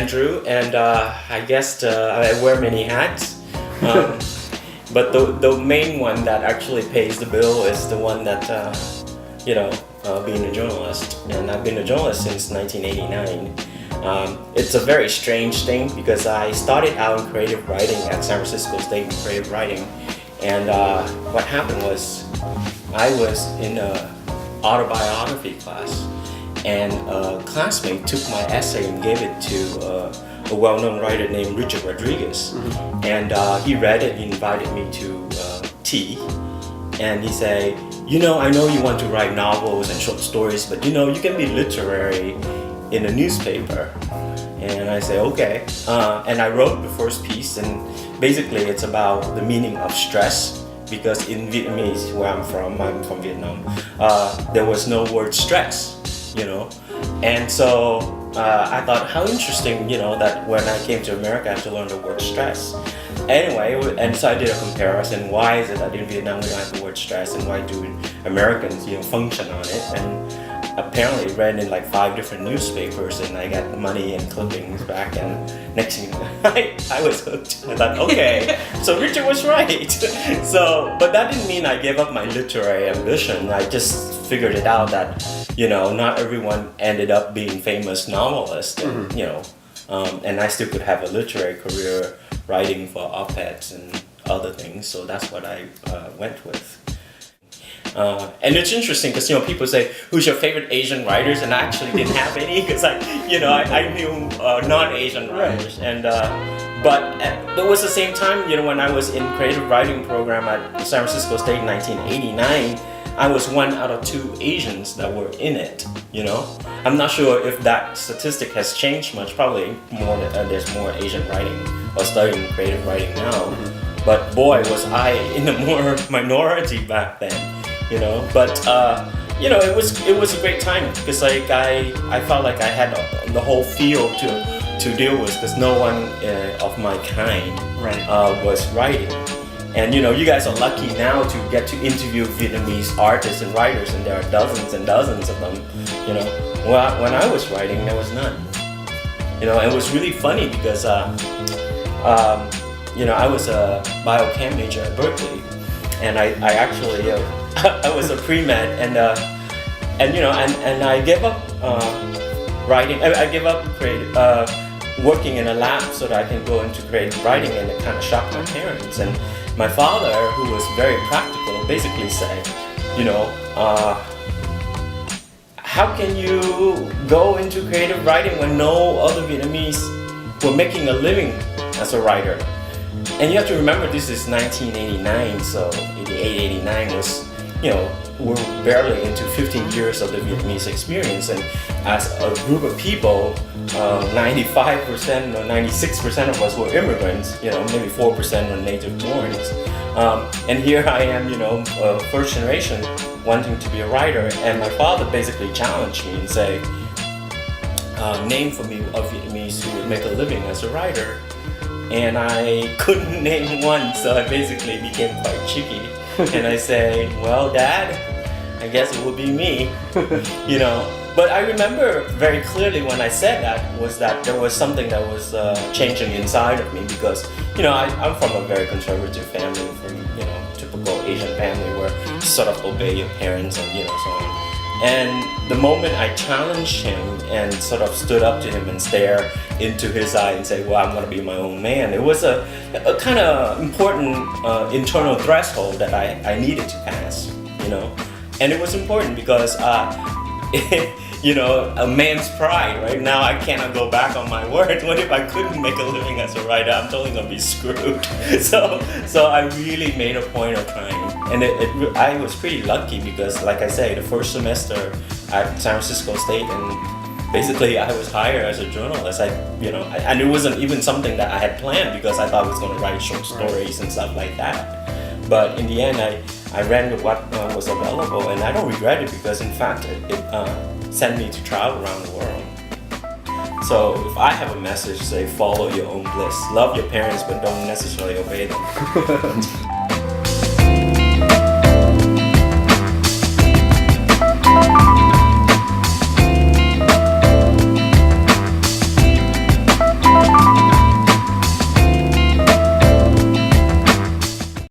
Andrew, and I guess I wear many hats. But the main one that actually pays the bill is the one that, being a journalist. And I've been a journalist since 1989. It's a very strange thing because I started out in creative writing at San Francisco State in creative writing. And what happened was I was in an autobiography class, and a classmate took my essay and gave it to a well-known writer named Richard Rodriguez. Mm-hmm. And he read it, he invited me to tea, and he said, I know you want to write novels and short stories, but you can be literary in a newspaper. And I say, okay. And I wrote the first piece, and basically it's about the meaning of stress, because in Vietnamese, where I'm from Vietnam, there was no word stress, And so I thought, how interesting, that when I came to America, I had to learn the word stress. Anyway, and so I did a comparison. Why is it that in Vietnam we don't have the word stress, and why do Americans, function on it? And apparently it ran in like 5 different newspapers, and I got money and clippings back, and next thing I was hooked. I thought, okay, so Richard was right. So, but that didn't mean I gave up my literary ambition. I just figured it out that, not everyone ended up being famous novelists, and, and I still could have a literary career writing for op-eds and other things. So that's what I went with. And it's interesting because people say, who's your favorite Asian writers, and I actually didn't have any because I knew non-Asian writers. And but there was the same time when I was in creative writing program at San Francisco State in 1989, I was 1 out of 2 Asians that were in it. I'm not sure if that statistic has changed much. Probably more. There's more Asian writing or studying creative writing now. Mm-hmm. But boy, was I in the more minority back then. But it was a great time because I felt like I had the whole field to deal with, because no one of my kind was writing. And you guys are lucky now to get to interview Vietnamese artists and writers, and there are dozens and dozens of them. When I was writing, there was none. It was really funny because I was a biochem major at Berkeley, and I actually I was a pre-med, and I gave up writing. I gave up working in a lab so that I can go into creative writing, and it kind of shocked my parents. And my father, who was very practical, basically said, how can you go into creative writing when no other Vietnamese were making a living as a writer? And you have to remember, this is 1989, so 88, 89 was, we're barely into 15 years of the Vietnamese experience. And as a group of people, 95% or 96% of us were immigrants, maybe 4% were native borns. And here I am, first generation, wanting to be a writer. And my father basically challenged me and say, name for me a Vietnamese who would make a living as a writer. And I couldn't name one, so I basically became quite cheeky. And I say, well, Dad, I guess it would be me, But I remember very clearly when I said that, was that there was something that was changing inside of me, because, I'm from a very conservative family, from, typical Asian family where you sort of obey your parents and, so on. And the moment I challenged him and sort of stood up to him and stare into his eye and say, well, I'm going to be my own man, it was a kind of important internal threshold that I needed to pass, And it was important because, a man's pride, right? Now I cannot go back on my word. What if I couldn't make a living as a writer? I'm totally going to be screwed. So I really made a point of trying. And I was pretty lucky because, like I say, the first semester at San Francisco State, and basically I was hired as a journalist. And it wasn't even something that I had planned, because I thought I was going to write short stories and stuff like that. But in the end, I ran with what was available, and I don't regret it, because in fact it sent me to travel around the world. So if I have a message, say follow your own bliss. Love your parents, but don't necessarily obey them.